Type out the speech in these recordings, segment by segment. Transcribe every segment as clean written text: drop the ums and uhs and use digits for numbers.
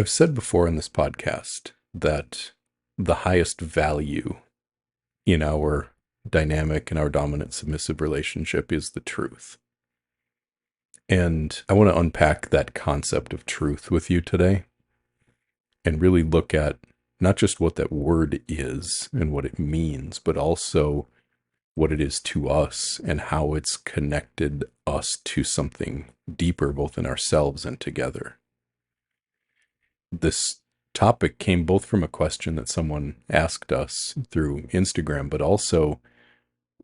I've said before in this podcast that the highest value in our dynamic and our dominant submissive relationship is the truth. And I want to unpack that concept of truth with you today and really look at not just what that word is and what it means, but also what it is to us and how it's connected us to something deeper, both in ourselves and together. This topic came both from a question that someone asked us through Instagram, but also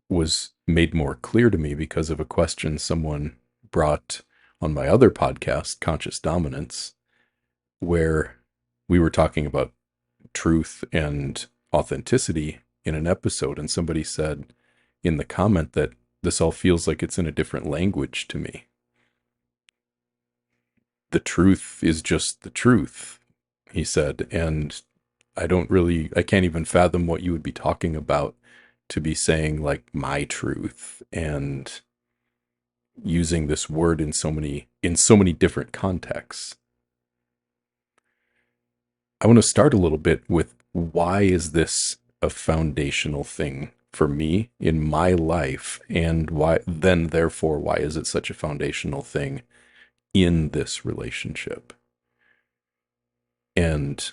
was made more clear to me because of a question someone brought on my other podcast, Conscious Dominance, where we were talking about truth and authenticity in an episode. And somebody said in the comment that this all feels like it's in a different language to me. The truth is just the truth, he said. And I can't even fathom what you would be talking about to be saying like my truth and using this word in so many different contexts. I want to start a little bit with why is this a foundational thing for me in my life, and why is it such a foundational thing in this relationship? And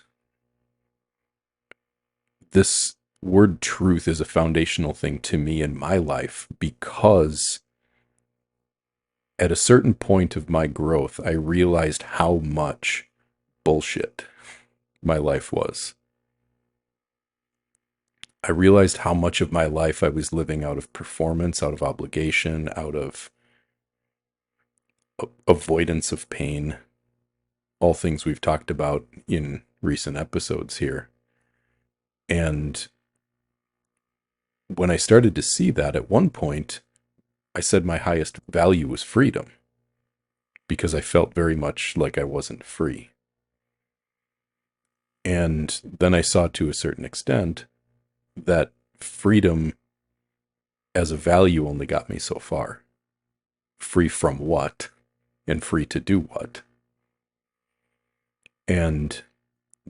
this word truth is a foundational thing to me in my life because at a certain point of my growth, I realized how much bullshit my life was. I realized how much of my life I was living out of performance, out of obligation, out of avoidance of pain, all things we've talked about in recent episodes here. And when I started to see that, at one point, I said my highest value was freedom because I felt very much like I wasn't free. And then I saw to a certain extent that freedom as a value only got me so far. Free from what? And free to do what? And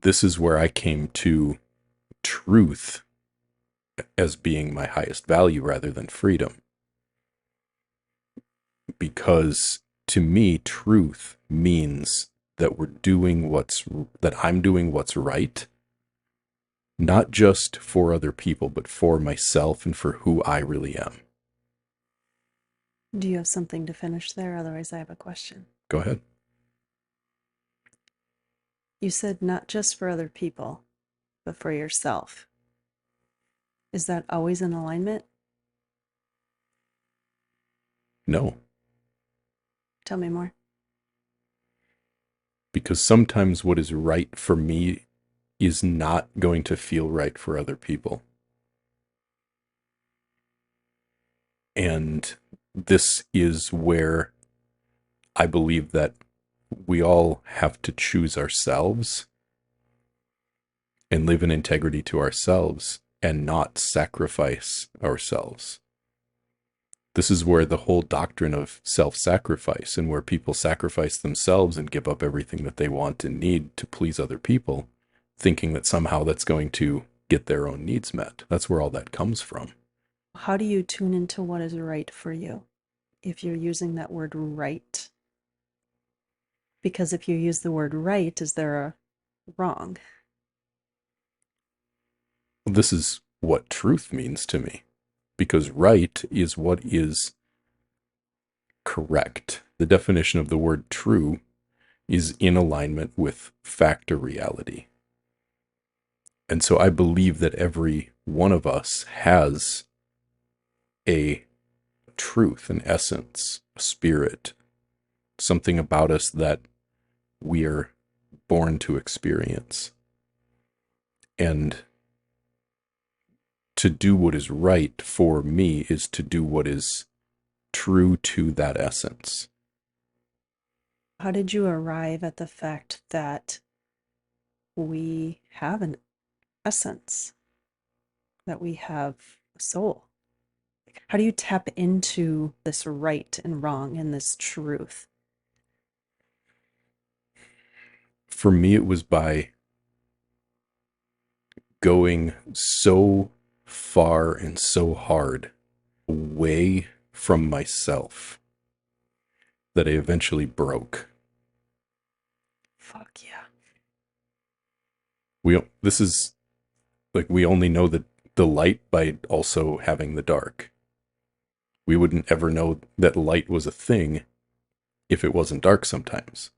this is where I came to truth as being my highest value rather than freedom. Because to me, truth means that I'm doing what's right, not just for other people, but for myself and for who I really am. Do you have something to finish there? Otherwise, I have a question. Go ahead. You said not just for other people, but for yourself. Is that always in alignment? No, Tell me more. because sometimes what is right for me is not going to feel right for other people. And this is where I believe that we all have to choose ourselves and live in integrity to ourselves and not sacrifice ourselves. This is where the whole doctrine of self-sacrifice and where people sacrifice themselves and give up everything that they want and need to please other people, thinking that somehow that's going to get their own needs met. That's where all that comes from. How do you tune into what is right for you if you're using that word right? Because if you use the word right, is there a wrong? This is what truth means to me, because right is what is correct. The definition of the word true is in alignment with fact or reality. And so I believe that every one of us has a truth, an essence, a spirit, something about us that we are born to experience. And to do what is right for me is to do what is true to that essence. How did you arrive at the fact that we have an essence, that we have a soul? How do you tap into this right and wrong and this truth? for me, it was by going so far and so hard away from myself that I eventually broke. Fuck yeah. This is like, we only know the light by also having the dark. We wouldn't ever know that light was a thing if it wasn't dark sometimes.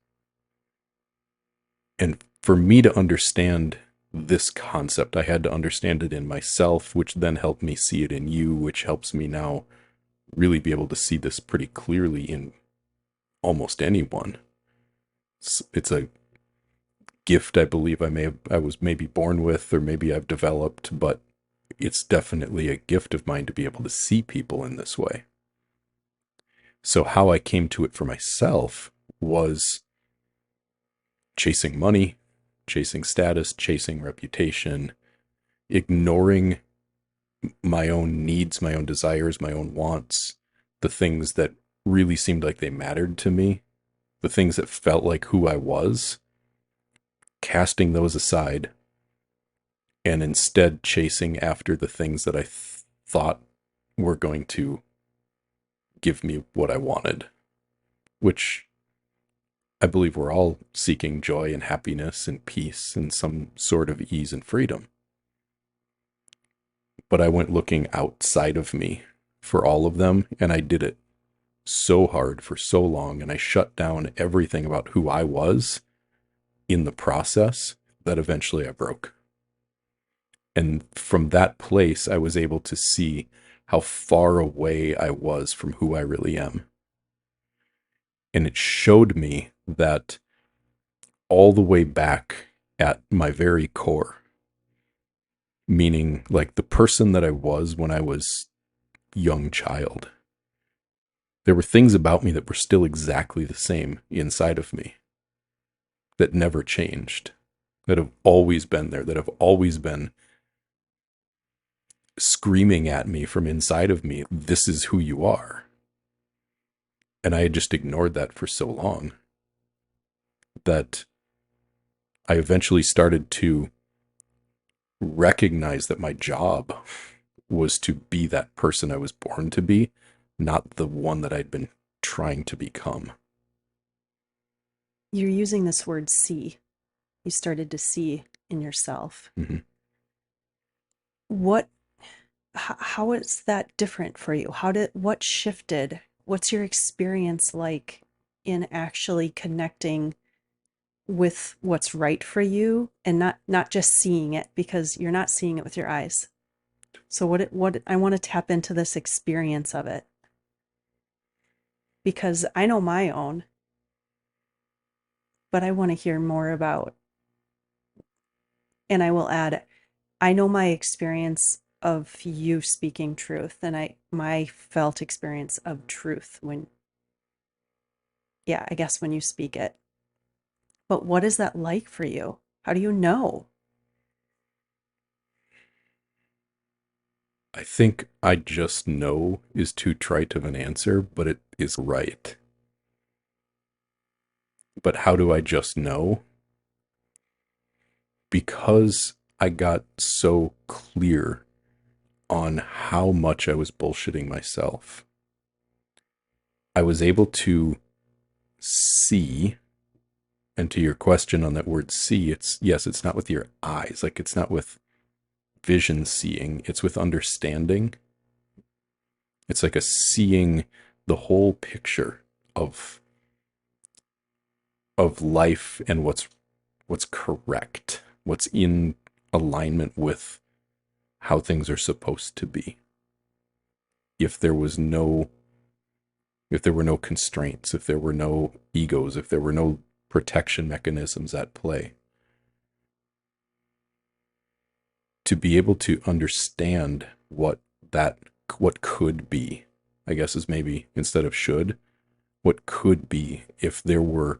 And for me to understand this concept, I had to understand it in myself, which then helped me see it in you, which helps me now really be able to see this pretty clearly in almost anyone. It's a gift I believe I was maybe born with, or maybe I've developed, but it's definitely a gift of mine to be able to see people in this way. So how I came to it for myself was chasing money, chasing status, chasing reputation, ignoring my own needs, my own desires, my own wants, the things that really seemed like they mattered to me, the things that felt like who I was, casting those aside, and instead chasing after the things that I thought were going to give me what I wanted, which I believe we're all seeking joy and happiness and peace and some sort of ease and freedom. But I went looking outside of me for all of them, and I did it so hard for so long, and I shut down everything about who I was in the process that eventually I broke. And from that place, I was able to see how far away I was from who I really am. And it showed me that all the way back at my very core, meaning like the person that I was when I was young child, there were things about me that were still exactly the same inside of me, that never changed, that have always been there, that have always been screaming at me from inside of me, this is who you are. And I had just ignored that for so long that I eventually started to recognize that my job was to be that person I was born to be, not the one that I'd been trying to become. You're using this word see. You started to see in yourself. Mm-hmm. What, how is that different for you? What shifted? What's your experience like in actually connecting with what's right for you, and not just seeing it, because you're not seeing it with your eyes? So what I want to tap into this experience of it, because I know my own, but I want to hear more about, and I will add, I know my experience of you speaking truth, and my felt experience of truth when, yeah, I guess when you speak it. But what is that like for you? How do you know? I think I just know is too trite of an answer, but it is right. But how do I just know? Because I got so clear on how much I was bullshitting myself. I was able to see, and to your question on that word see, it's, yes, it's not with your eyes, like it's not with vision seeing, it's with understanding. It's like a seeing the whole picture of life and what's correct, what's in alignment with how things are supposed to be. If there was no if there were no constraints, if there were no egos, if there were no protection mechanisms at play. To be able to understand what could be, I guess, is maybe instead of should, what could be if there were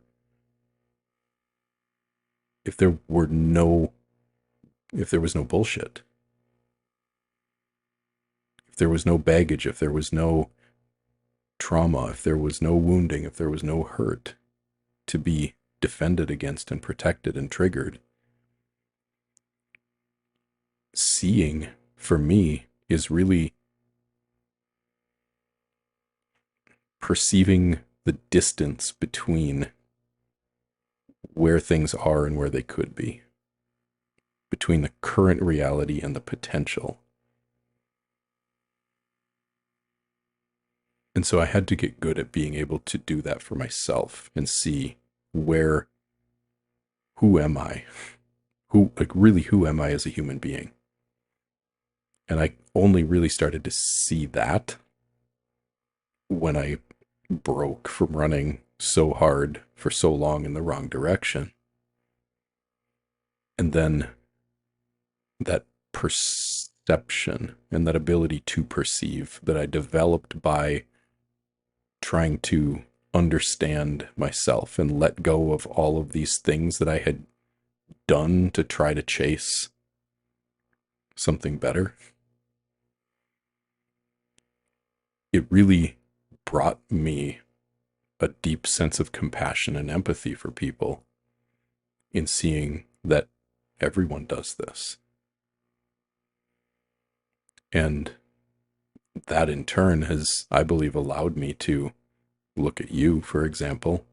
no if there was no bullshit, if there was no baggage, if there was no trauma, if there was no wounding, if there was no hurt, to be defended against and protected and triggered. Seeing, for me, is really perceiving the distance between where things are and where they could be, between the current reality and the potential. And so I had to get good at being able to do that for myself and see who am I? Who am I as a human being? And I only really started to see that when I broke from running so hard for so long in the wrong direction. And then that perception and that ability to perceive that I developed by trying to understand myself and let go of all of these things that I had done to try to chase something better. It really brought me a deep sense of compassion and empathy for people in seeing that everyone does this. And that in turn has, I believe, allowed me to look at you, for example,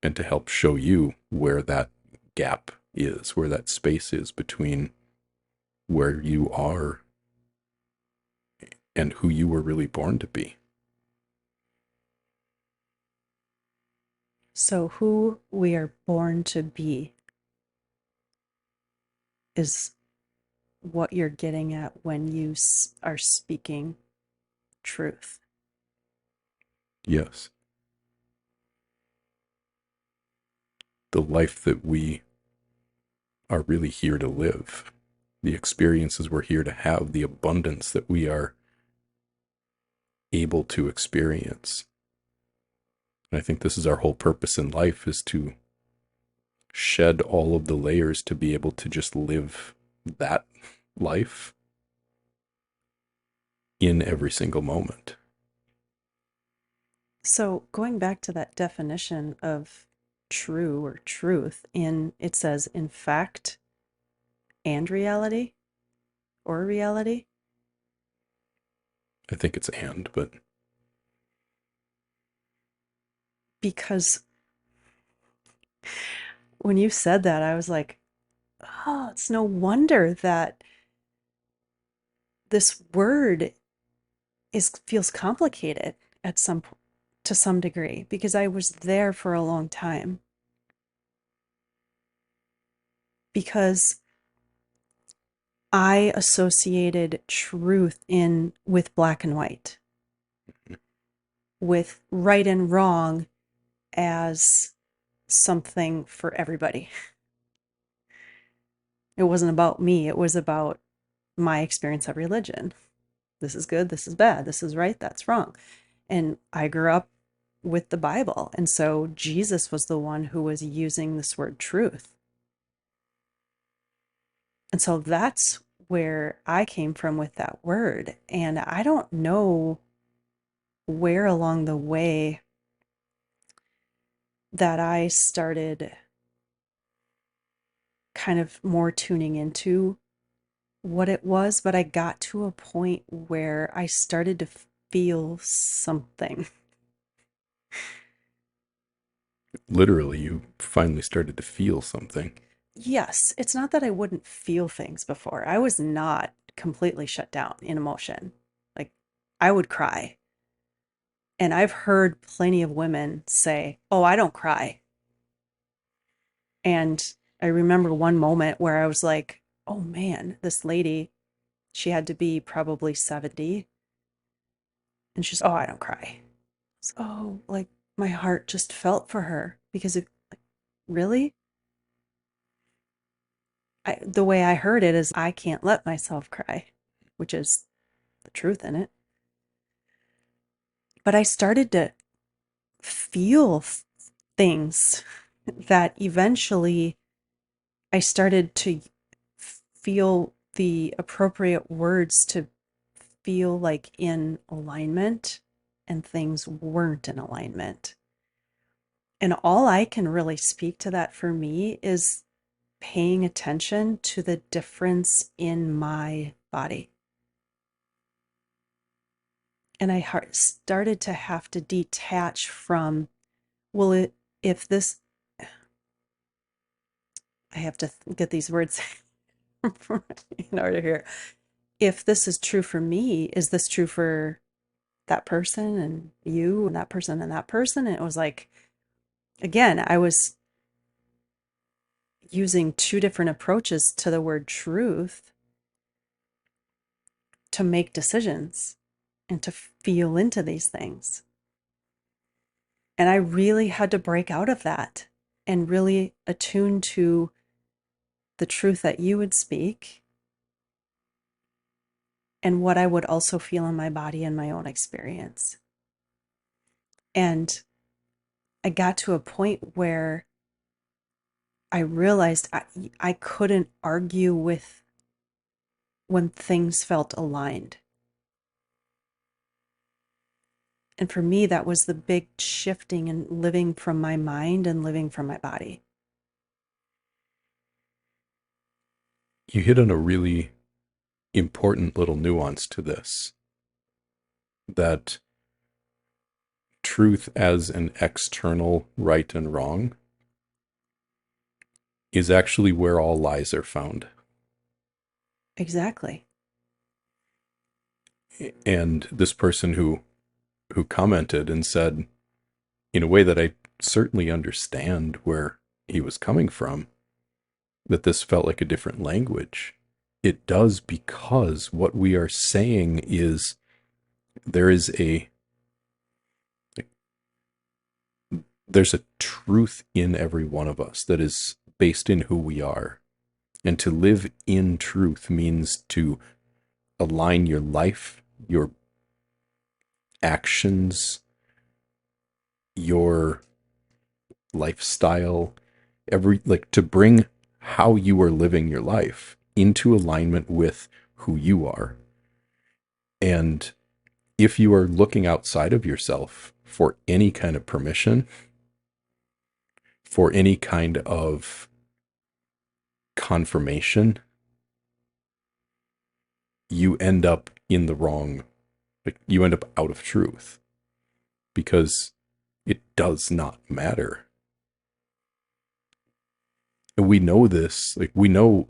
and to help show you where that gap is, where that space is between where you are and who you were really born to be. So, who we are born to be is what you're getting at when you are speaking truth. Yes. The life that we are really here to live, the experiences we're here to have, the abundance that we are able to experience. And I think this is our whole purpose in life, is to shed all of the layers to be able to just live that life in every single moment. So, going back to that definition of true or truth, it says in fact and reality or reality. I think it's but Because when you said that, I was like, oh, it's no wonder that this word feels complicated to some degree, because I was there for a long time. Because I associated truth with black and white, with right and wrong as something for everybody. It wasn't about me, it was about my experience of religion. This is good, this is bad, this is right, that's wrong. And I grew up with the Bible, and so Jesus was the one who was using this word truth. And so that's where I came from with that word. And I don't know where along the way that I started kind of more tuning into what it was, but I got to a point where I started to feel something. Literally, you finally started to feel something. Yes, it's not that I wouldn't feel things before. I was not completely shut down in emotion. Like, I would cry. And I've heard plenty of women say, "Oh, I don't cry." And I remember one moment where I was like, oh man, this lady, she had to be probably 70. And she's, oh, I don't cry. So, oh, like my heart just felt for her because like, really? The way I heard it is, I can't let myself cry, which is the truth in it. But I started to feel things that eventually I started to feel the appropriate words to feel like in alignment, and things weren't in alignment. And all I can really speak to that for me is paying attention to the difference in my body. And I started to have to detach from, well, if this, I have to get these words in order here. If this is true for me, is this true for that person and you and that person and that person? And it was like, again, I was using two different approaches to the word truth to make decisions and to feel into these things. And I really had to break out of that and really attune to the truth that you would speak and what I would also feel in my body and my own experience. And I got to a point where I realized I couldn't argue with when things felt aligned. And for me, that was the big shifting and living from my mind and living from my body. You hit on a really important little nuance to this, that truth as an external right and wrong is actually where all lies are found. Exactly. And this person who commented and said, in a way that I certainly understand where he was coming from, that this felt like a different language. It does, because what we are saying is there's a truth in every one of us that is based in who we are. And to live in truth means to align your life, your actions, your lifestyle, to bring how you are living your life into alignment with who you are. And if you are looking outside of yourself for any kind of permission, for any kind of confirmation, you end up in the wrong, you end up out of truth, because it does not matter. And we know this, we know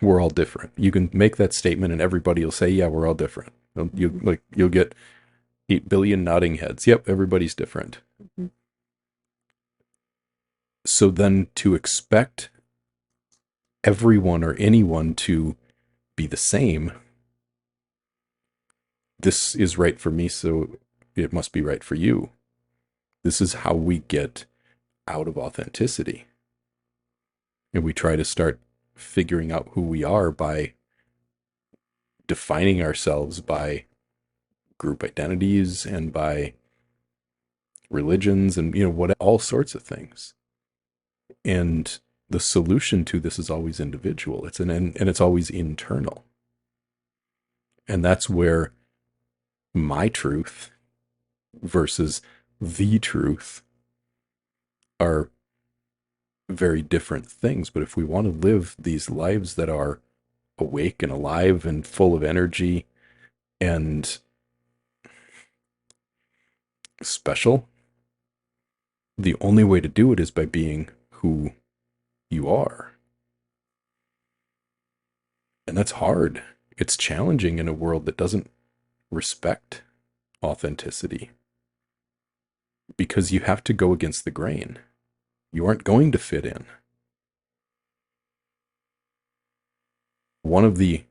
we're all different. You can make that statement and everybody will say, yeah, we're all different. You'll get 8 billion nodding heads. Yep, everybody's different. Mm-hmm. So then to expect everyone or anyone to be the same, this is right for me, so it must be right for you. This is how we get out of authenticity. And we try to start figuring out who we are by defining ourselves by group identities and by religions and, all sorts of things. And the solution to this is always individual. And it's always internal. And that's where my truth versus the truth are very different things. But if we want to live these lives that are awake and alive and full of energy and special, the only way to do it is by being who you are. And that's hard. It's challenging in a world that doesn't respect authenticity, because you have to go against the grain. You aren't going to fit in. One of the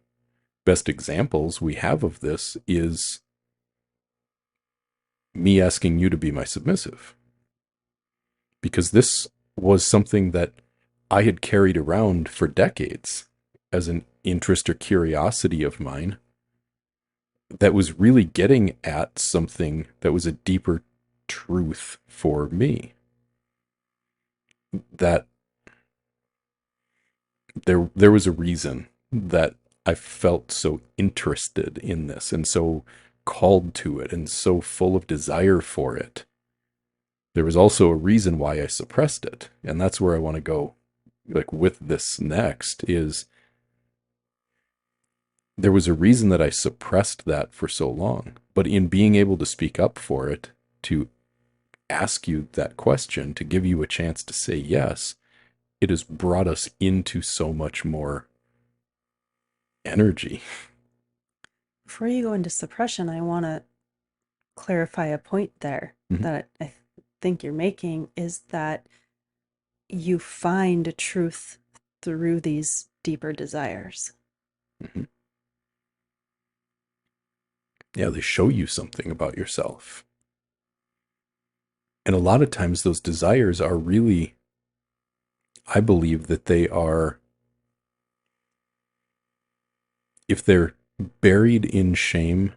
best examples we have of this is me asking you to be my submissive, because this was something that I had carried around for decades as an interest or curiosity of mine that was really getting at something that was a deeper truth for me. That there was a reason that I felt so interested in this and so called to it and so full of desire for it. there was also a reason why I suppressed it. And that's where I want to go, like, with this next, is there was a reason that I suppressed that for so long. But in being able to speak up for it, to ask you that question, to give you a chance to say yes, it has brought us into so much more energy. Before you go into suppression, I want to clarify a point there Mhm. that I think you're making, is that you find truth through these deeper desires. Mhm. Yeah, they show you something about yourself. And a lot of times those desires are really, I believe that they are, if they're buried in shame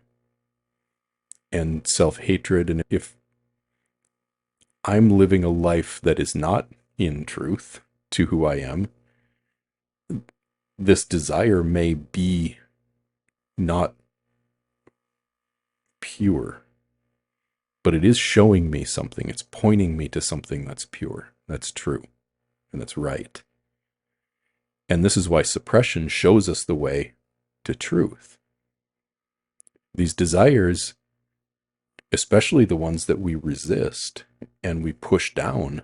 and self-hatred, and if I'm living a life that is not in truth to who I am, this desire may be not pure, but it is showing me something. It's pointing me to something that's pure, that's true, and that's right. And this is why suppression shows us the way to truth. These desires, especially the ones that we resist and we push down,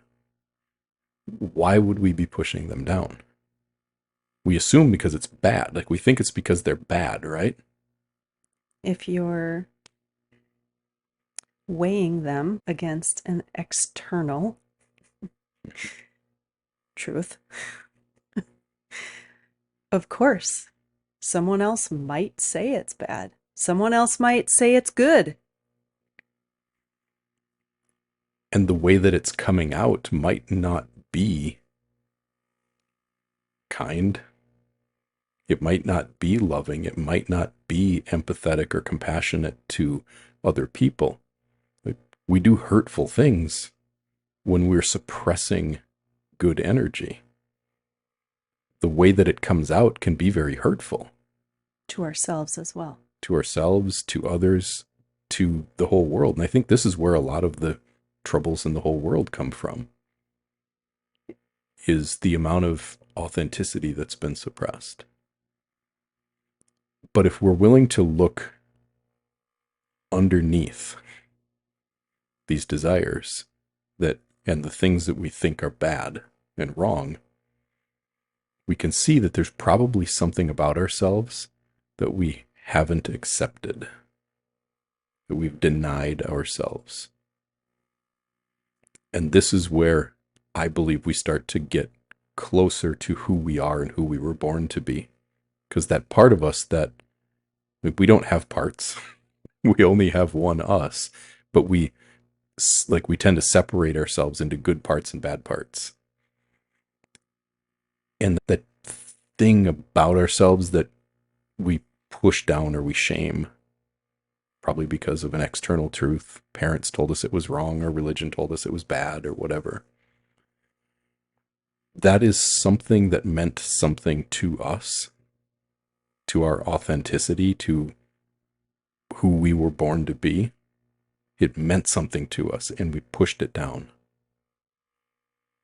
why would we be pushing them down? We assume because it's bad. Like, we think it's because they're bad, right? If you're weighing them against an external truth, of course, someone else might say it's bad. Someone else might say it's good. And the way that it's coming out might not be kind. It might not be loving. It might not be empathetic or compassionate to other people. Like, we do hurtful things when we're suppressing good energy. The way that it comes out can be very hurtful To ourselves as well. to ourselves, to others, to the whole world. And I think this is where a lot of the troubles in the whole world come from, is the amount of authenticity that's been suppressed. But if we're willing to look underneath these desires that and the things that we think are bad and wrong, we can see that there's probably something about ourselves that we haven't accepted, that we've denied ourselves. And this is where I believe we start to get closer to who we are and who we were born to be. Because that part of us that, like, we don't have parts, we only have one us, but we tend to separate ourselves into good parts and bad parts. And that thing about ourselves that we push down or we shame, probably because of an external truth. Parents told us it was wrong, or religion told us it was bad, or whatever. That is something that meant something to us, to our authenticity, to who we were born to be. It meant something to us, and we pushed it down.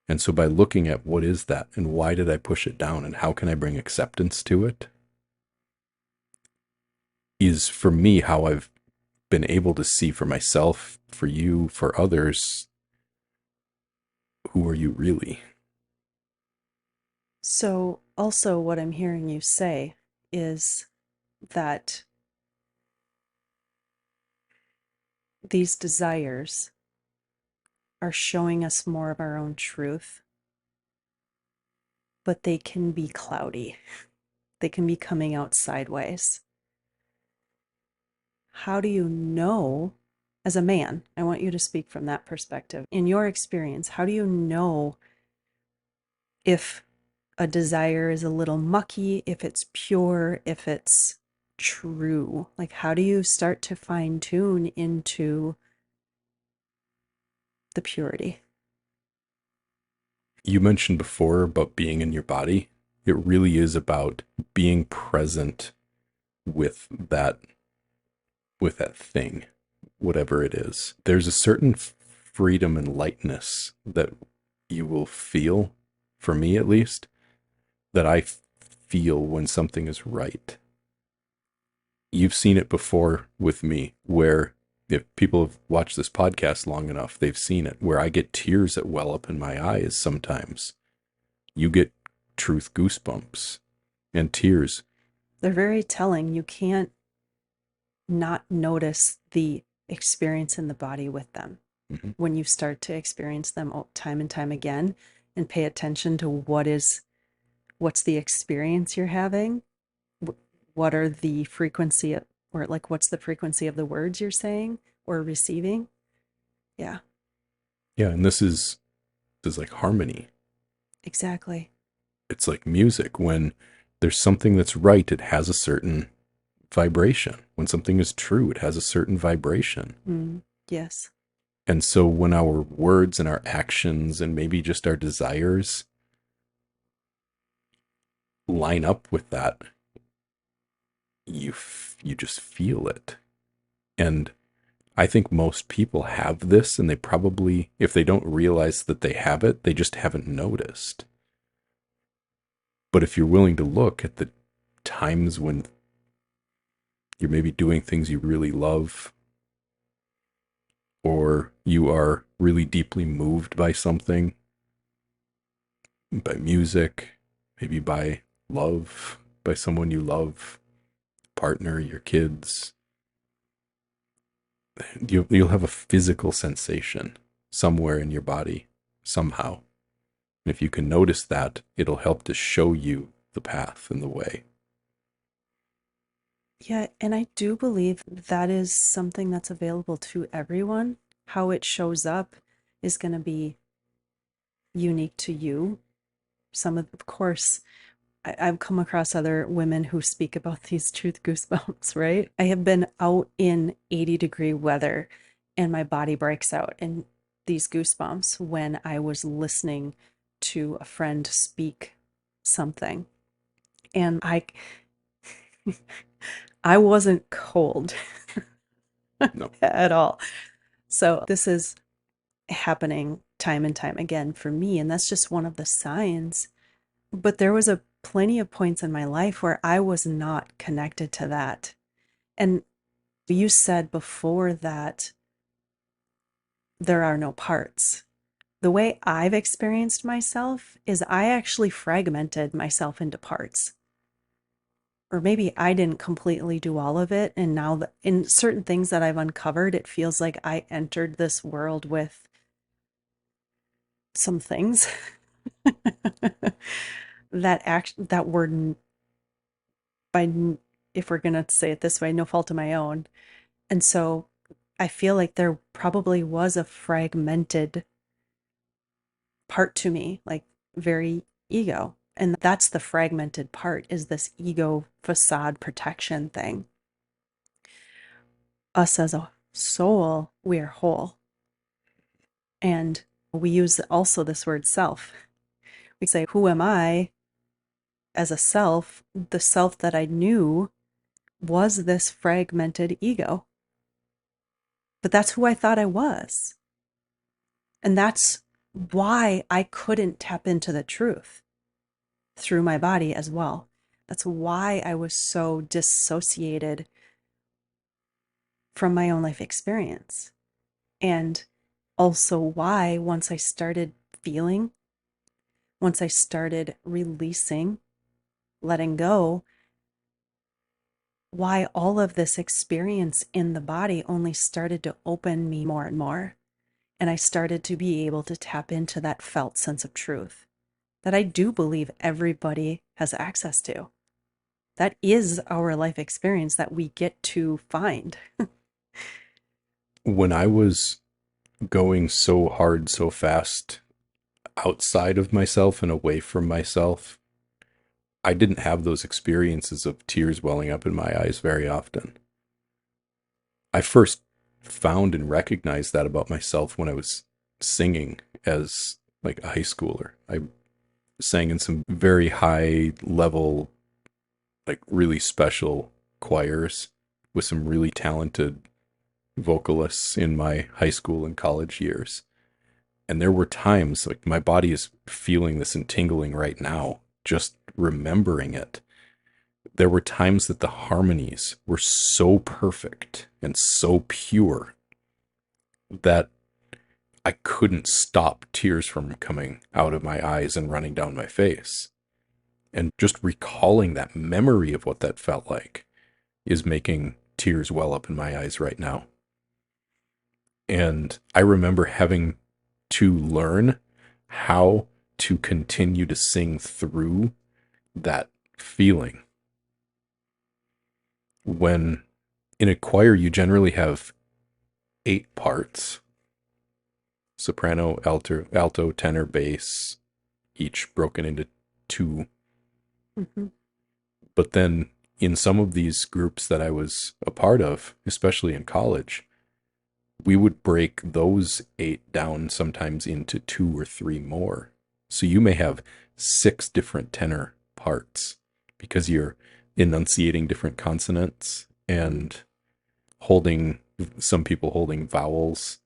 And so by looking at what is that, and why did I push it down, and how can I bring acceptance to it, is for me how I've been able to see for myself, for you, for others, who are you really? So, also, what I'm hearing you say is that these desires are showing us more of our own truth, but they can be cloudy. They can be coming out sideways. How do you know, as a man, I want you to speak from that perspective. In your experience, how do you know if a desire is a little mucky, if it's pure, if it's true? Like, how do you start to fine tune into the purity? You mentioned before about being in your body. It really is about being present with that thing, whatever it is. There's a certain freedom and lightness that you will feel, for me at least, that I feel when something is right. You've seen it before with me, where if people have watched this podcast long enough, they've seen it, where I get tears that well up in my eyes sometimes. You get truth goosebumps and tears. They're very telling. You can't not notice the experience in the body with them. Mm-hmm. When you start to experience them time and time again and pay attention to what's the experience you're having, what are the frequency or like what's the frequency of the words you're saying or receiving. Yeah, Yeah, and this is like harmony. exactly. It's like music. When there's something that's right, it has a certain vibration. When something is true, it has a certain vibration. Yes. And so when our words and our actions and maybe just our desires line up with that, you just feel it. And I think most people have this, and they probably, if they don't realize that they have it, they just haven't noticed. But if you're willing to look at the times when you're maybe doing things you really love, or you are really deeply moved by something, by music, maybe by love, by someone you love, partner, your kids, you'll have a physical sensation somewhere in your body somehow. And if you can notice that, it'll help to show you the path and the way. Yeah, and I do believe that is something that's available to everyone. How it shows up is going to be unique to you. Of course, I've come across other women who speak about these truth goosebumps, right? I have been out in 80-degree weather and my body breaks out in these goosebumps when I was listening to a friend speak something. And I wasn't cold No. at all. So this is happening time and time again for me. And that's just one of the signs. But there was plenty of points in my life where I was not connected to that. And you said before that there are no parts. The way I've experienced myself is I actually fragmented myself into parts. Or maybe I didn't completely do all of it. And now in certain things that I've uncovered, it feels like I entered this world with some things that were by, if we're going to say it this way, no fault of my own. And so I feel like there probably was a fragmented part to me, like very ego. And that's the fragmented part, is this ego facade protection thing. Us as a soul, we are whole. And we use also this word self. We say, who am I as a self? The self that I knew was this fragmented ego. But that's who I thought I was. And that's why I couldn't tap into the truth through my body as well. That's why I was so dissociated from my own life experience. And also why once I started feeling, once I started releasing, letting go, why all of this experience in the body only started to open me more and more. And I started to be able to tap into that felt sense of truth that I do believe everybody has access to. That is our life experience that we get to find. When I was going so hard, so fast outside of myself and away from myself, I didn't have those experiences of tears welling up in my eyes very often. I first found and recognized that about myself when I was singing as like a high schooler. I sang in some very high level, like really special choirs with some really talented vocalists in my high school and college years. And there were times like my body is feeling this and tingling right now, just remembering it. There were times that the harmonies were so perfect and so pure that I couldn't stop tears from coming out of my eyes and running down my face. And just recalling that memory of what that felt like is making tears well up in my eyes right now. And I remember having to learn how to continue to sing through that feeling. When in a choir, you generally have 8 parts: soprano, alto, tenor, bass, each broken into 2. Mm-hmm. But then in some of these groups that I was a part of, especially in college, we would break those 8 down sometimes into 2 or 3 more. So you may have 6 different tenor parts because you're enunciating different consonants and holding, some people holding vowels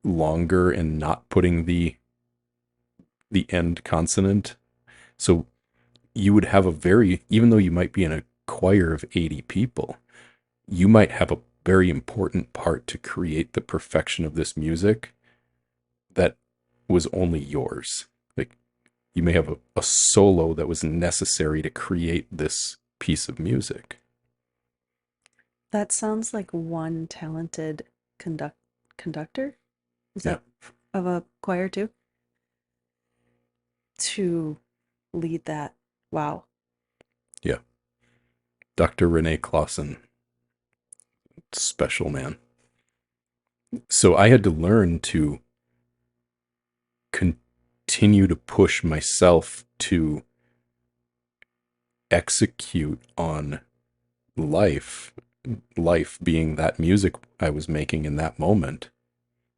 longer and not putting the end consonant. So you would have a very, even though you might be in a choir of 80 people, you might have a very important part to create the perfection of this music that was only yours. Like you may have a solo that was necessary to create this piece of music. That sounds like one talented conductor. Is Yeah. that of a choir too? To lead that. Wow. Yeah. Dr. Renee Clausen, special man. So I had to learn to continue to push myself to execute on life being that music I was making in that moment,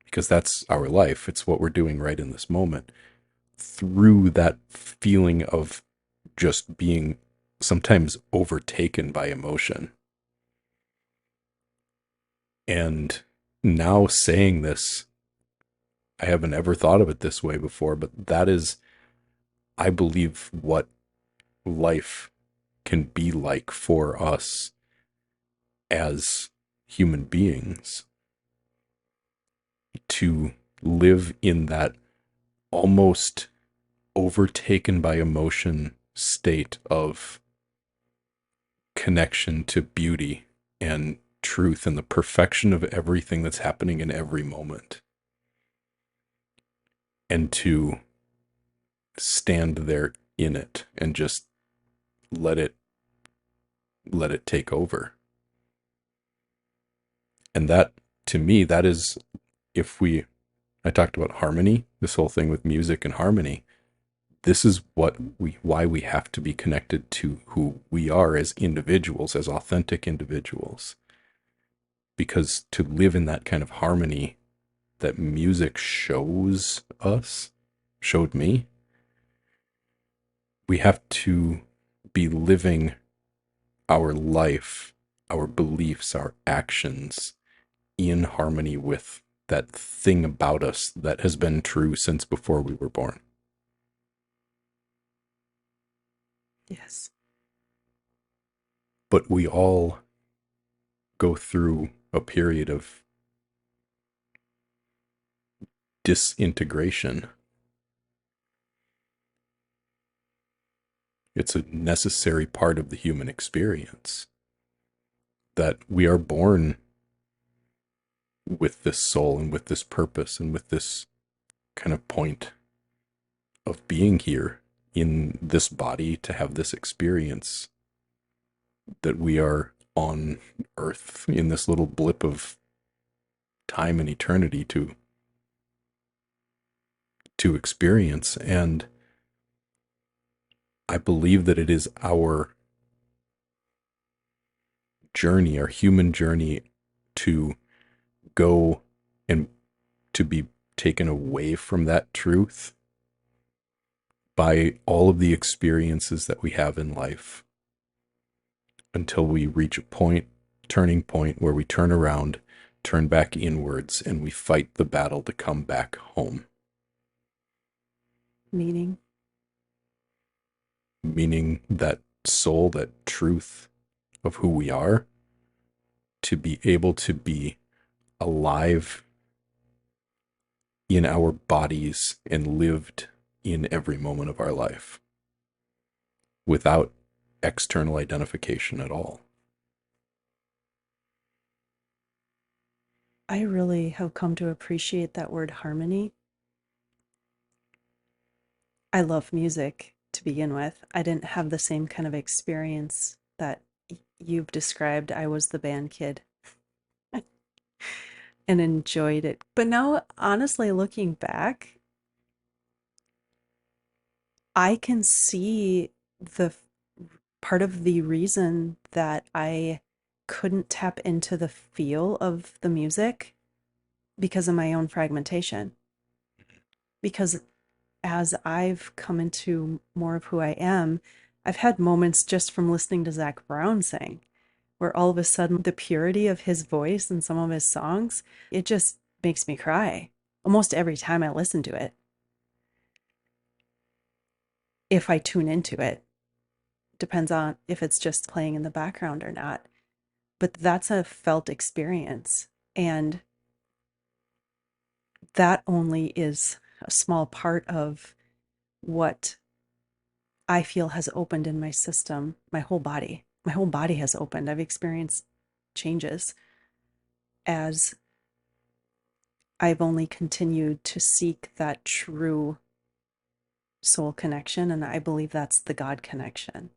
because that's our life. It's what we're doing right in this moment, through that feeling of just being sometimes overtaken by emotion. And now saying this, I haven't ever thought of it this way before, but that is, I believe, what life can be like for us as human beings, to live in that almost overtaken by emotion state of connection to beauty and truth and the perfection of everything that's happening in every moment, and to stand there in it and just let it take over. And that, to me, that is, I talked about harmony, this whole thing with music and harmony. This is why we have to be connected to who we are as individuals, as authentic individuals. Because to live in that kind of harmony that music showed me, we have to be living our life, our beliefs, our actions in harmony with that thing about us that has been true since before we were born. Yes. But we all go through a period of disintegration. It's a necessary part of the human experience, that we are born with this soul and with this purpose and with this kind of point of being here in this body to have this experience, that we are on earth in this little blip of time and eternity to experience. And I believe that it is our journey, our human journey, to go and to be taken away from that truth by all of the experiences that we have in life, until we reach a turning point where we turn around turn back inwards, and we fight the battle to come back home. Meaning that soul, that truth of who we are, to be able to be alive in our bodies and lived in every moment of our life without external identification at all. I really have come to appreciate that word harmony. I love music to begin with. I didn't have the same kind of experience that you've described. I was the band kid and enjoyed it. But now, honestly, looking back, I can see the part of the reason that I couldn't tap into the feel of the music because of my own fragmentation. Because as I've come into more of who I am, I've had moments just from listening to Zach Brown sing, where all of a sudden the purity of his voice and some of his songs, it just makes me cry almost every time I listen to it. If I tune into it, depends on if it's just playing in the background or not. But that's a felt experience. And that only is a small part of what I feel has opened in my system, my whole body. My whole body has opened. I've experienced changes as I've only continued to seek that true soul connection. And I believe that's the God connection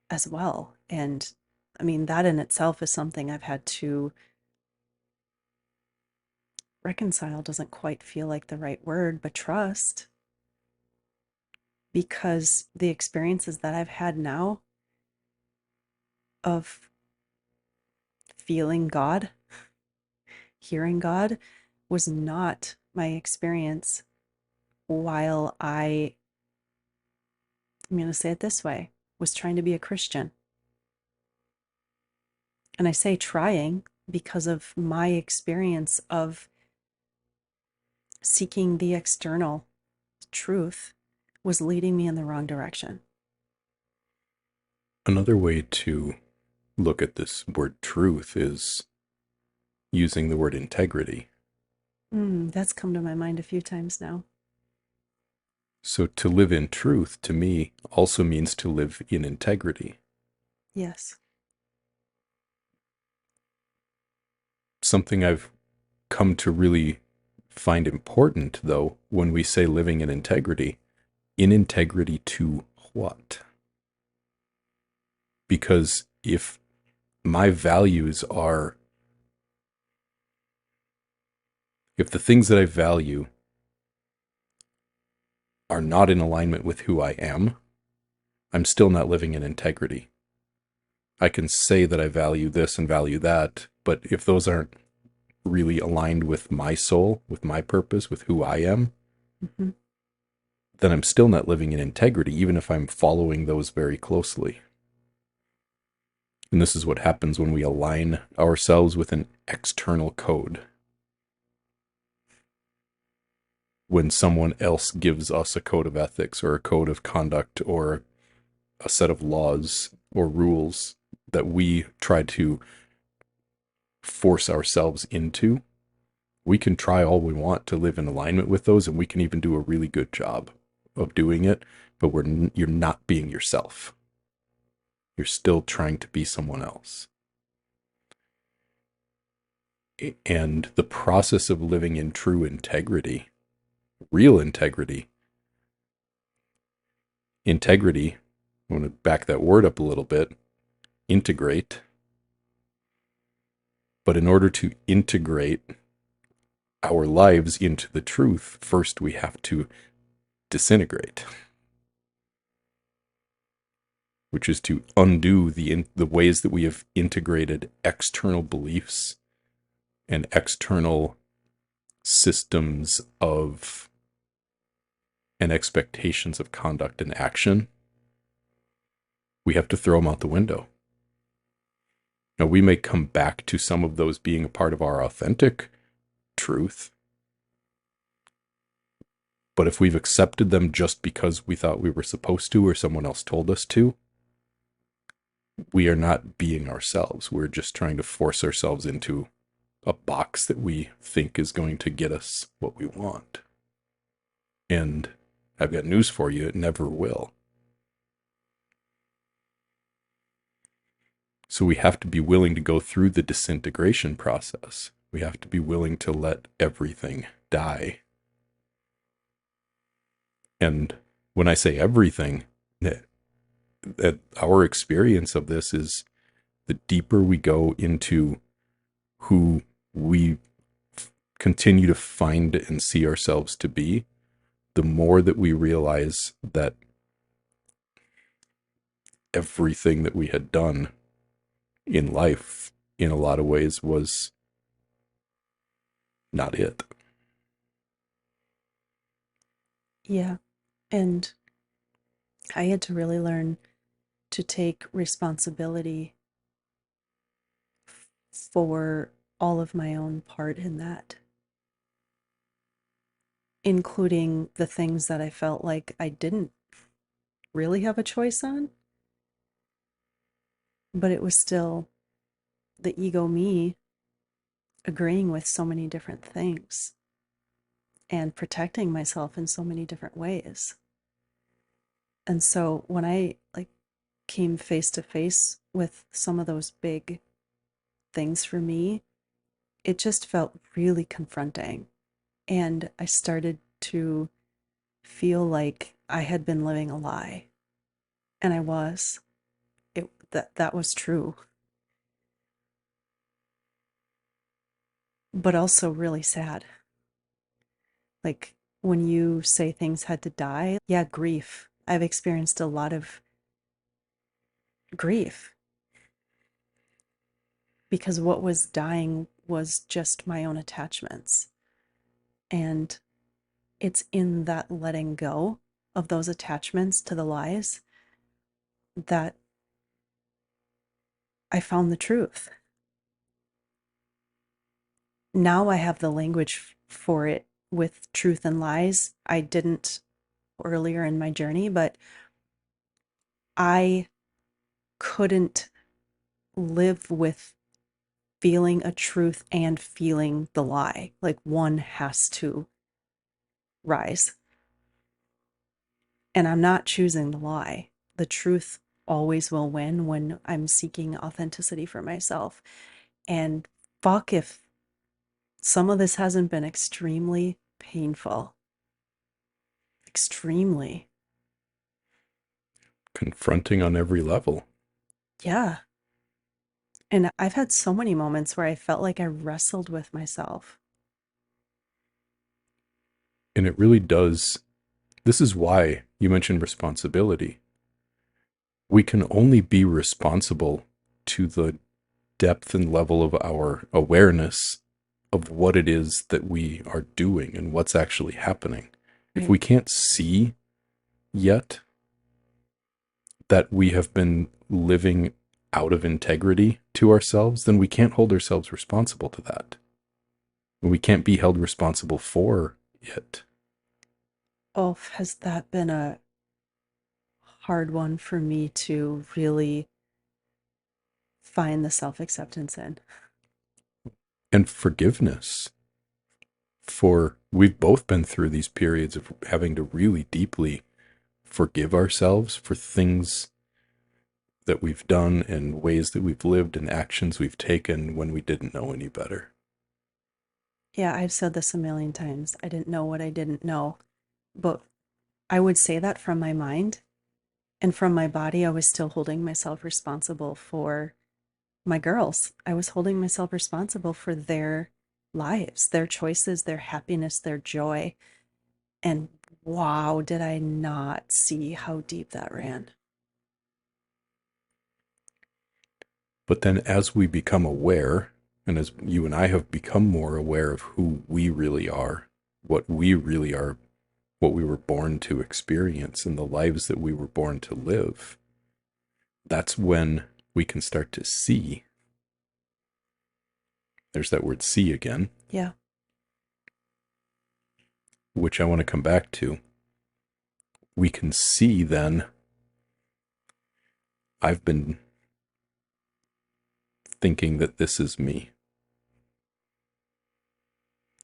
as well. And I mean, that in itself is something I've had to reconcile, doesn't quite feel like the right word, but trust. Because the experiences that I've had now of feeling God, hearing God, was not my experience while I'm going to say it this way, was trying to be a Christian. And I say trying because of my experience of seeking the external truth was leading me in the wrong direction. Another way to look at this word truth is using the word integrity. That's come to my mind a few times now. So to live in truth, to me, also means to live in integrity. Yes. Something I've come to really find important, though, when we say living in integrity to what? Because if my values are, if the things that I value are not in alignment with who I am, I'm still not living in integrity. I can say that I value this and value that, but if those aren't really aligned with my soul, with my purpose, with who I am, then I'm still not living in integrity, even if I'm following those very closely. And this is what happens when we align ourselves with an external code. When someone else gives us a code of ethics or a code of conduct or a set of laws or rules that we try to force ourselves into, we can try all we want to live in alignment with those, and we can even do a really good job of doing it, but you're not being yourself. You're still trying to be someone else. And the process of living in true integrity, real integrity, I'm going to back that word up a little bit, integrate. But in order to integrate our lives into the truth, first we have to disintegrate, which is to undo the ways that we have integrated external beliefs and external systems of and expectations of conduct and action. We have to throw them out the window. Now, we may come back to some of those being a part of our authentic truth, but if we've accepted them just because we thought we were supposed to or someone else told us to, we are not being ourselves. We're just trying to force ourselves into a box that we think is going to get us what we want. And I've got news for you, it never will. So we have to be willing to go through the disintegration process. We have to be willing to let everything die. And when I say everything, that our experience of this is the deeper we go into who we continue to find and see ourselves to be, the more that we realize that everything that we had done in life, in a lot of ways, was not it. Yeah. And I had to really learn to take responsibility for all of my own part in that, including the things that I felt like I didn't really have a choice on, but it was still the ego me agreeing with so many different things and protecting myself in so many different ways. And so when I came face to face with some of those big things for me, it just felt really confronting. And I started to feel like I had been living a lie. And I was. That was true. But also really sad. Like when you say things had to die, yeah, grief. I've experienced a lot of grief because what was dying was just my own attachments. And it's in that letting go of those attachments to the lies that I found the truth. Now I have the language for it with truth and lies. I didn't earlier in my journey, but I couldn't live with feeling a truth and feeling the lie. Like one has to rise. And I'm not choosing the lie. The truth always will win when I'm seeking authenticity for myself. And fuck if some of this hasn't been extremely painful. Extremely. Confronting on every level. Yeah. And I've had so many moments where I felt like I wrestled with myself. And it really does. This is why you mentioned responsibility. We can only be responsible to the depth and level of our awareness of what it is that we are doing and what's actually happening. If Right. we can't see yet that we have been living out of integrity to ourselves, then we can't hold ourselves responsible to that. We can't be held responsible for it. Oh, has that been a hard one for me to really find the self-acceptance in? And forgiveness. For we've both been through these periods of having to really deeply forgive ourselves for things that we've done and ways that we've lived and actions we've taken when we didn't know any better. Yeah, I've said this a million times. I didn't know what I didn't know. But I would say that from my mind, and from my body, I was still holding myself responsible for my girls. I was holding myself responsible for their lives, their choices, their happiness, their joy. And wow, did I not see how deep that ran? But then as we become aware, and as you and I have become more aware of who we really are, what we really are, what we were born to experience, and the lives that we were born to live, that's when we can start to see There's that word see again, Yeah. which I want to come back to. We can see then, I've been thinking that this is me.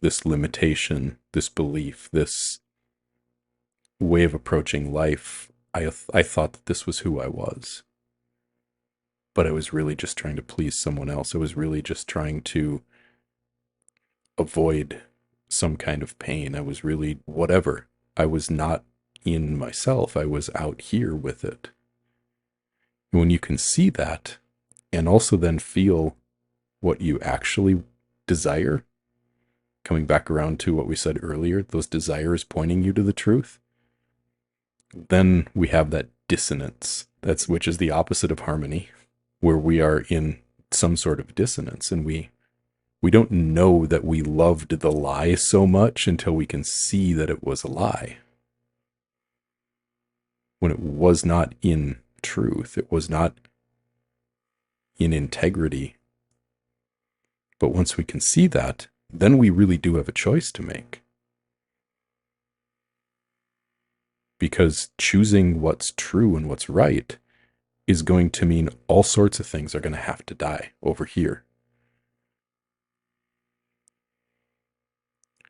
This limitation, this belief, this way of approaching life, I thought that this was who I was. But I was really just trying to please someone else. I was really just trying to avoid some kind of pain. I was really whatever. I was not in myself. I was out here with it. And when you can see that and also then feel what you actually desire, coming back around to what we said earlier, those desires pointing you to the truth, then we have that dissonance. Which is the opposite of harmony, where we are in some sort of dissonance, and we don't know that we loved the lie so much until we can see that it was a lie. When it was not in truth, it was not in integrity. But once we can see that, then we really do have a choice to make. Because choosing what's true and what's right is going to mean all sorts of things are going to have to die over here.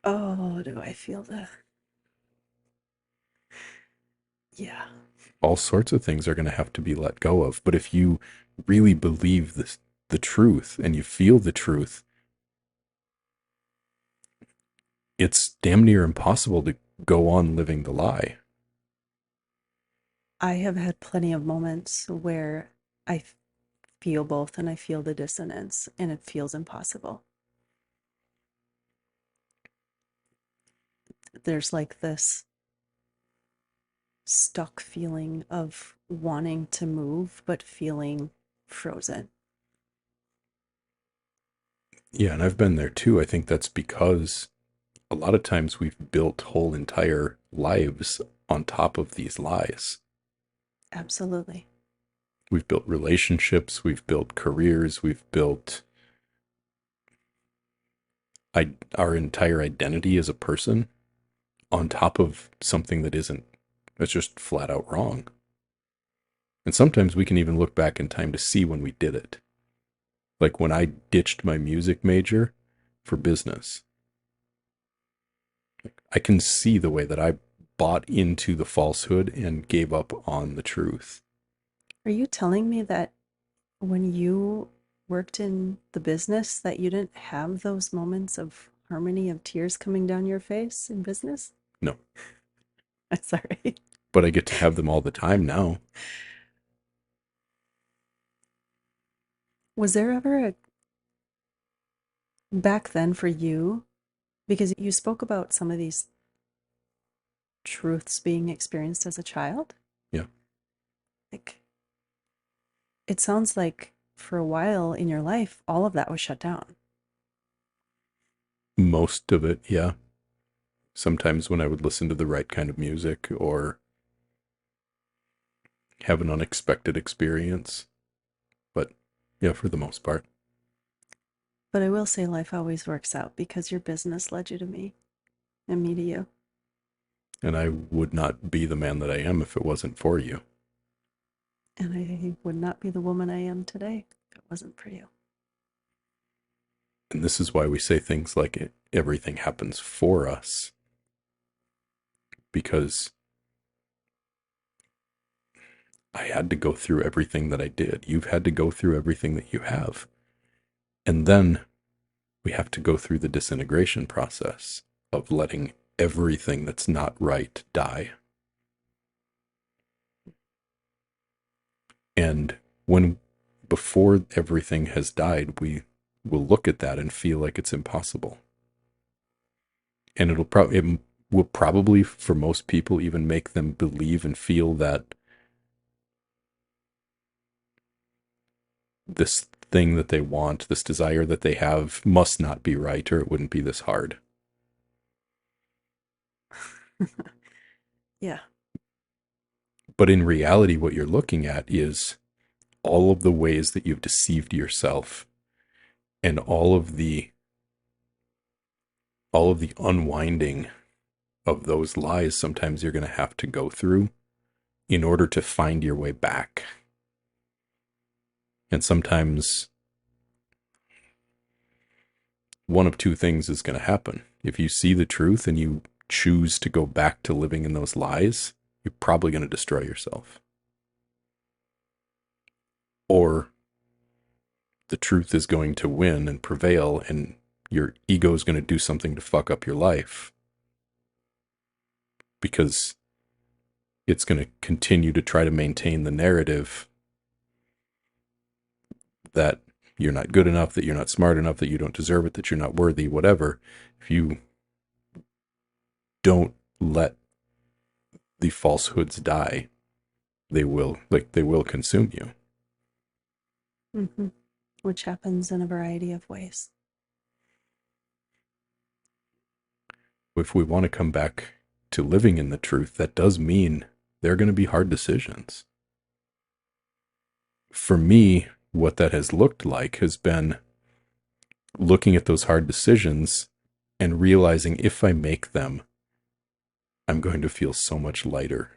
Oh, do I feel the. Yeah. All sorts of things are going to have to be let go of. But if you really believe the truth and you feel the truth, it's damn near impossible to go on living the lie. I have had plenty of moments where I feel both and I feel the dissonance and it feels impossible. There's like this stuck feeling of wanting to move but feeling frozen. Yeah, and I've been there too. I think that's because a lot of times we've built whole entire lives on top of these lies. Absolutely. We've built relationships, we've built careers, we've built our entire identity as a person on top of something that's just flat out wrong. And sometimes we can even look back in time to see when we did it. Like when I ditched my music major for business. I can see the way that I bought into the falsehood and gave up on the truth. Are you telling me that when you worked in the business that you didn't have those moments of harmony of tears coming down your face in business? No, I'm sorry. but I get to have them all the time now. Was there ever a back then for you, because you spoke about some of these truths being experienced as a child? Yeah. Like, it sounds like for a while in your life, all of that was shut down. Most of it, yeah. Sometimes when I would listen to the right kind of music or have an unexpected experience. But yeah, for the most part. But I will say life always works out because your business led you to me and me to you. And I would not be the man that I am if it wasn't for you. And I would not be the woman I am today if it wasn't for you. And this is why we say things like everything happens for us. Because I had to go through everything that I did. You've had to go through everything that you have. And then we have to go through the disintegration process of letting everything that's not right die. And before everything has died, we will look at that and feel like it's impossible. And it will probably, for most people, even make them believe and feel that this thing that they want, this desire that they have, must not be right, or it wouldn't be this hard. Yeah. But in reality, what you're looking at is all of the ways that you've deceived yourself And all of the unwinding of those lies sometimes you're going to have to go through in order to find your way back. And sometimes one of two things is going to happen. If you see the truth and you choose to go back to living in those lies, you're probably going to destroy yourself. Or the truth is going to win and prevail, and your ego is going to do something to fuck up your life because it's going to continue to try to maintain the narrative that you're not good enough, that you're not smart enough, that you don't deserve it, that you're not worthy, whatever. If you don't let the falsehoods die, they will consume you. Mm-hmm. Which happens in a variety of ways. If we want to come back to living in the truth, that does mean there are going to be hard decisions. For me, what that has looked like has been looking at those hard decisions and realizing if I make them, I'm going to feel so much lighter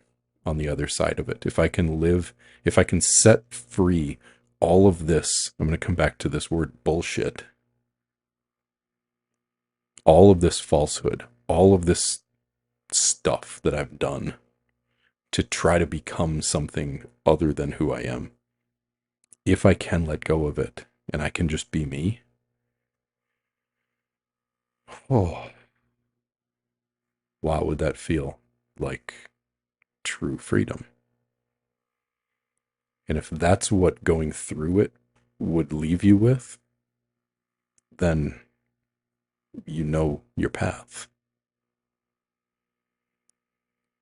on the other side of it. If I can set free all of this, I'm going to come back to this word bullshit, all of this falsehood, all of this stuff that I've done to try to become something other than who I am. If I can let go of it and I can just be me, oh, wow, would that feel like true freedom? And if that's what going through it would leave you with, then you know your path.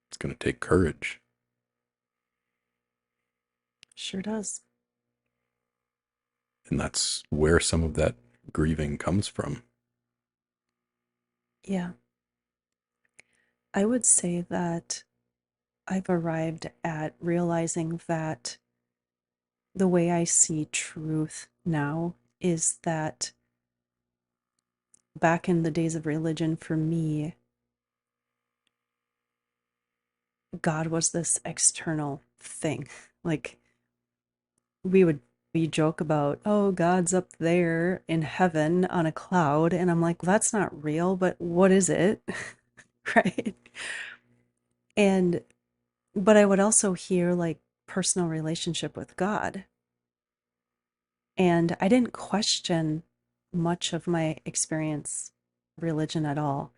It's going to take courage. Sure does. And that's where some of that grieving comes from. Yeah. I would say that I've arrived at realizing that the way I see truth now is that back in the days of religion, for me, God was this external thing. Like we joke about, oh, God's up there in heaven on a cloud. And I'm like, well, that's not real, but what is it? Right. And, but I would also hear like personal relationship with God. And I didn't question much of my experience religion at all.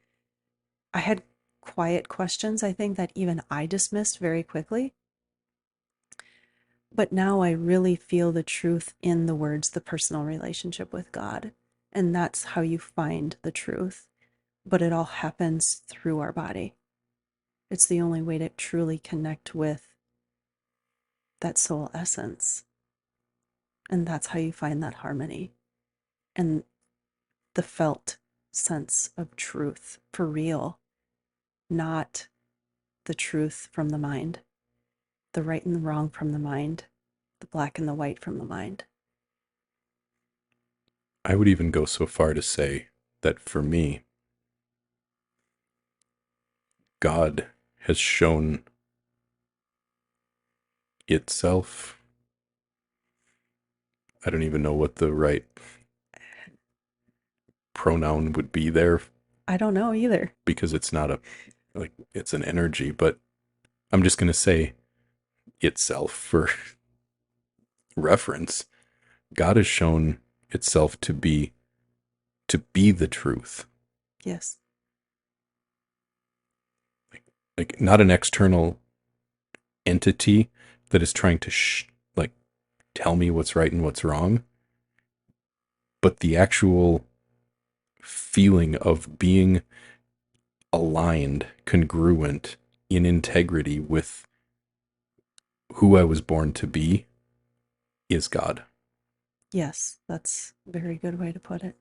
I had quiet questions, I think, that even I dismissed very quickly. But now I really feel the truth in the words, the personal relationship with God. And that's how you find the truth. But it all happens through our body. It's the only way to truly connect with that soul essence. And that's how you find that harmony and the felt sense of truth for real, not the truth from the mind, the right and the wrong from the mind, the black and the white from the mind. I would even go so far to say that for me, God has shown itself. I don't even know what the right pronoun would be there I don't know either. because it's not it's an energy, but I'm just going to say itself for reference. God has shown itself to be the truth. Yes. Like not an external entity that is trying to tell me what's right and what's wrong, but the actual feeling of being aligned, congruent, in integrity with who I was born to be is God. Yes, that's a very good way to put it.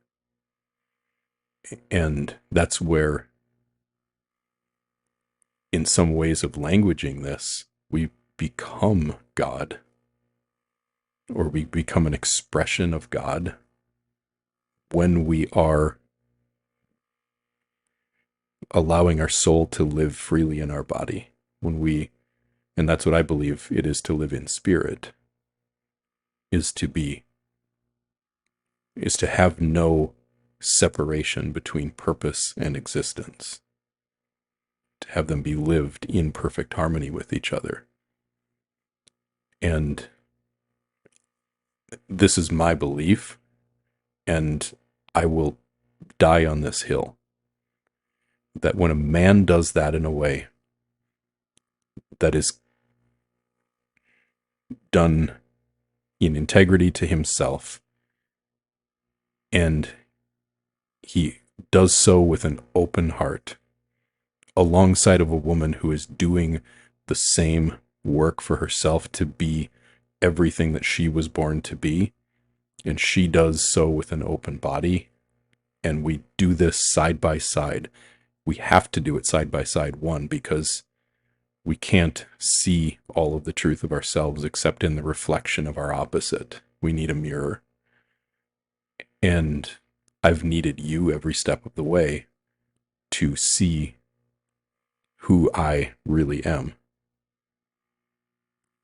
And that's where, in some ways of languaging this, we become God, or we become an expression of God when we are allowing our soul to live freely in our body, and that's what I believe it is to live in spirit, is to have no separation between purpose and existence, to have them be lived in perfect harmony with each other. And this is my belief, and I will die on this hill, that when a man does that in a way that is done in integrity to himself, and he does so with an open heart, alongside of a woman who is doing the same work for herself to be everything that she was born to be, and she does so with an open body, and we do this side by side. We have to do it side by side, one, because we can't see all of the truth of ourselves except in the reflection of our opposite. We need a mirror. And I've needed you every step of the way to see who I really am.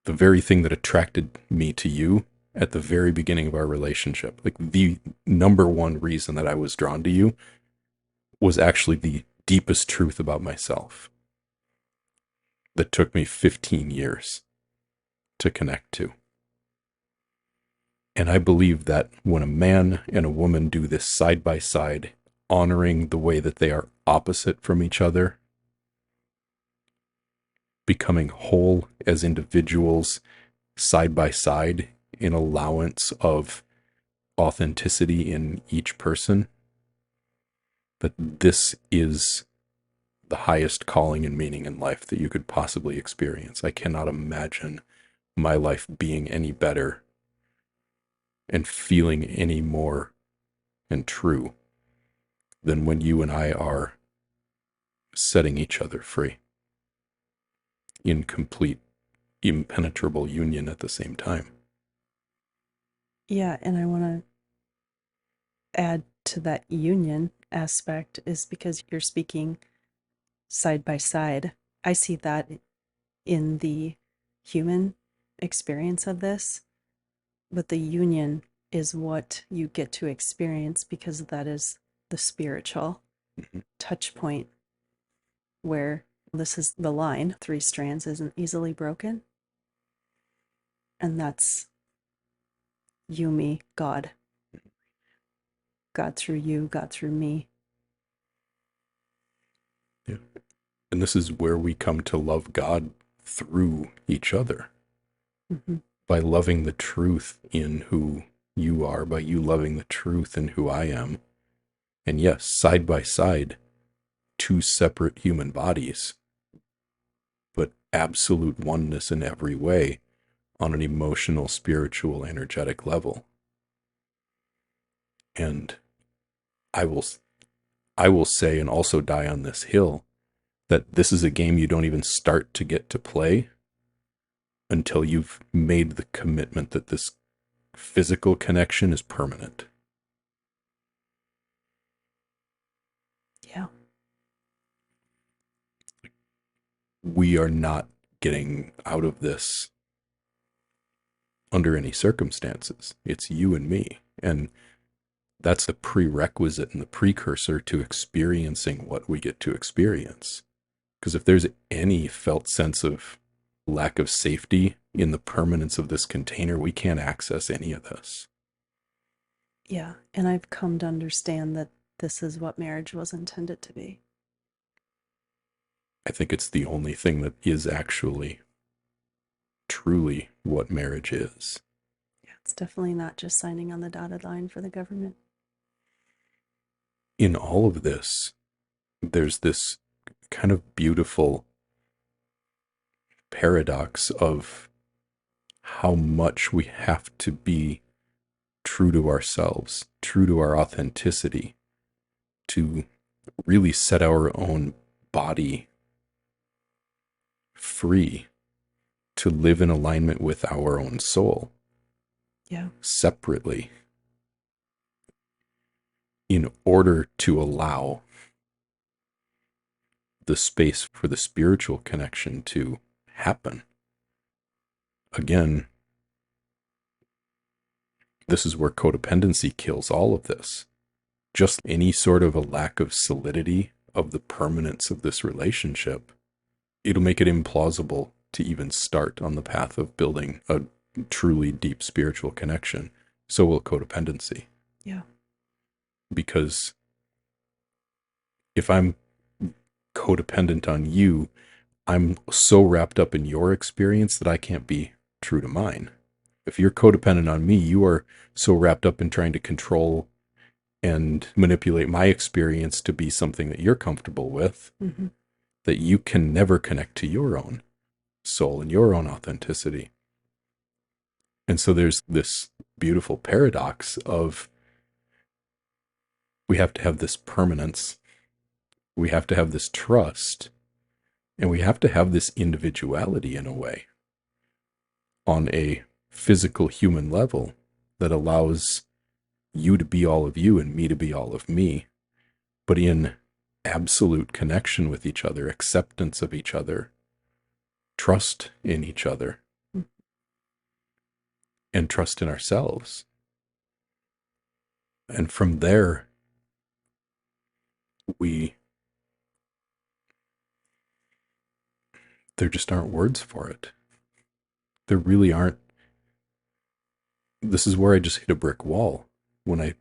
The very thing that attracted me to you at the very beginning of our relationship, like the number one reason that I was drawn to you, was actually the deepest truth about myself that took me 15 years to connect to. And I believe that when a man and a woman do this side by side, honoring the way that they are opposite from each other, becoming whole as individuals side by side in allowance of authenticity in each person, that this is the highest calling and meaning in life that you could possibly experience. I cannot imagine my life being any better and feeling any more and true than when you and I are setting each other free in complete, impenetrable union at the same time. Yeah, and I want to add to that union aspect is because you're speaking side by side. I see that in the human experience of this, but the union is what you get to experience because that is the spiritual touch point where this is the line, 3 strands isn't easily broken. And that's you, me, God. God through you, God through me. Yeah. And this is where we come to love God through each other. Mm-hmm. By loving the truth in who you are, by you loving the truth in who I am. And yes, side by side, 2 separate human bodies, but absolute oneness in every way on an emotional, spiritual, energetic level. And I will say, and also die on this hill, that this is a game you don't even start to get to play until you've made the commitment that this physical connection is permanent. Yeah. We are not getting out of this under any circumstances. It's you and me. And that's the prerequisite and the precursor to experiencing what we get to experience. Because if there's any felt sense of lack of safety in the permanence of this container, we can't access any of this. Yeah. And I've come to understand that this is what marriage was intended to be. I think it's the only thing that is actually truly what marriage is. Yeah. It's definitely not just signing on the dotted line for the government. In all of this, there's this kind of beautiful paradox of how much we have to be true to ourselves, true to our authenticity, to really set our own body free to live in alignment with our own soul. Yeah. Separately. in order to allow the space for the spiritual connection to happen. Again, this is where codependency kills all of this. Just any sort of a lack of solidity of the permanence of this relationship, it'll make it implausible to even start on the path of building a truly deep spiritual connection. So will codependency. Yeah. Because if I'm codependent on you, I'm so wrapped up in your experience that I can't be true to mine. If you're codependent on me, you are so wrapped up in trying to control and manipulate my experience to be something that you're comfortable with, that you can never connect to your own soul and your own authenticity. And so there's this beautiful paradox of we have to have this permanence, we have to have this trust, and we have to have this individuality in a way on a physical human level that allows you to be all of you and me to be all of me, but in absolute connection with each other, acceptance of each other, trust in each other, and trust in ourselves. And from there, there just aren't words for it. There really aren't. This is where I just hit a brick wall when I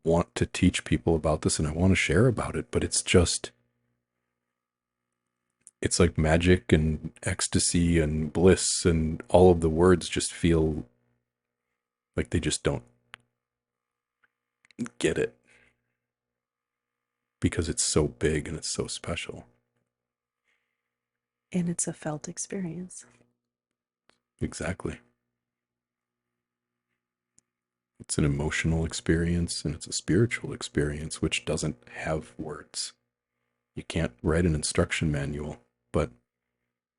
want to teach people about this and I want to share about it, but it's like magic and ecstasy and bliss, and all of the words just feel like they just don't get it because it's so big and it's so special. And it's a felt experience. Exactly. It's an emotional experience and it's a spiritual experience which doesn't have words. You can't write an instruction manual, but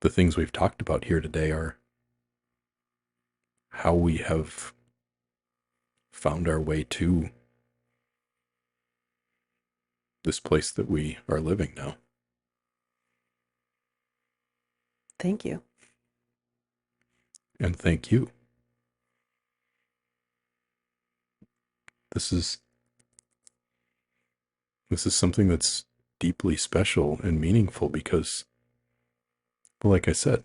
the things we've talked about here today are how we have found our way to this place that we are living now. Thank you. And thank you. This is something that's deeply special and meaningful because, well, like I said,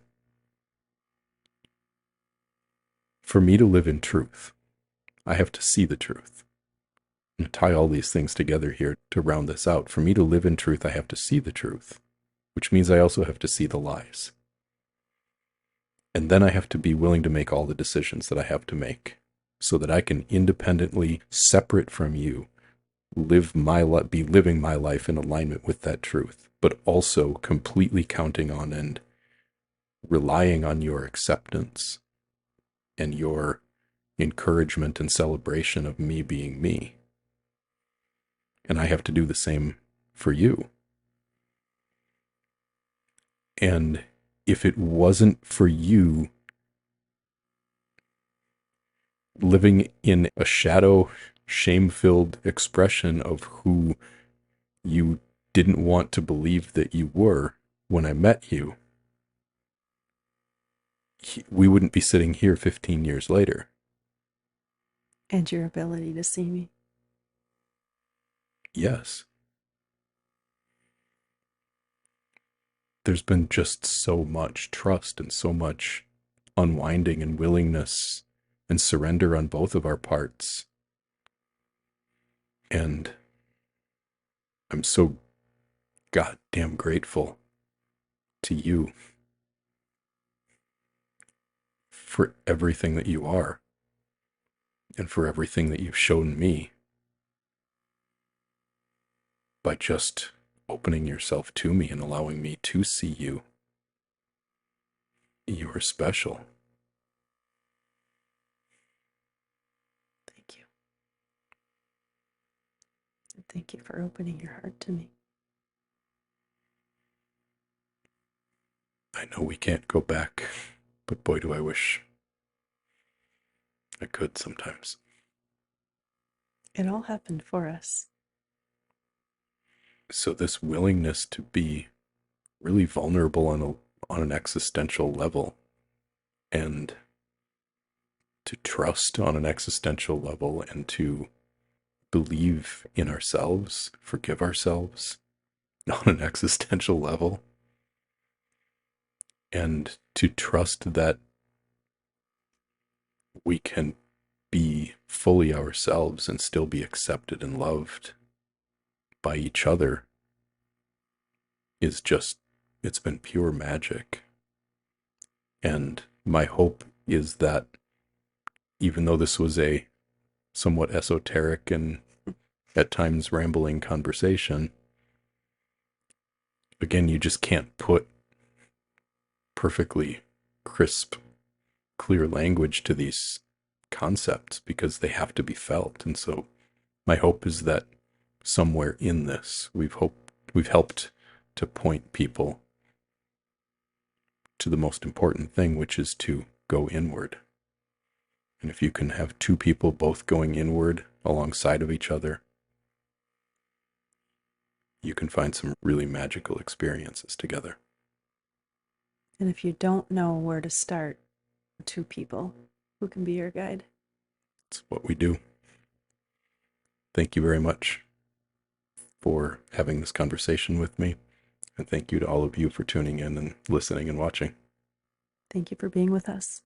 for me to live in truth, I have to see the truth. And tie all these things together here to round this out. For me to live in truth, I have to see the truth, which means I also have to see the lies. And then I have to be willing to make all the decisions that I have to make so that I can independently, separate from you, be living my life in alignment with that truth, but also completely counting on and relying on your acceptance and your encouragement and celebration of me being me. And I have to do the same for you. And if it wasn't for you living in a shadow, shame-filled expression of who you didn't want to believe that you were when I met you, we wouldn't be sitting here 15 years later. And your ability to see me. Yes. There's been just so much trust and so much unwinding and willingness and surrender on both of our parts. And I'm so goddamn grateful to you for everything that you are and for everything that you've shown me by just opening yourself to me and allowing me to see you. You are special. Thank you. And thank you for opening your heart to me. I know we can't go back, but boy, do I wish I could sometimes. It all happened for us. So this willingness to be really vulnerable on an existential level, and to trust on an existential level, and to believe in ourselves, forgive ourselves on an existential level, and to trust that we can be fully ourselves and still be accepted and loved by each other is just, it's been pure magic. And my hope is that even though this was a somewhat esoteric and at times rambling conversation, again, you just can't put perfectly crisp, clear language to these concepts because they have to be felt. And so my hope is that somewhere in this, we've helped to point people to the most important thing, which is to go inward. And if you can have two people both going inward alongside of each other, you can find some really magical experiences together. And if you don't know where to start, two people who can be your guide. It's what we do. Thank you very much for having this conversation with me. And thank you to all of you for tuning in and listening and watching. Thank you for being with us.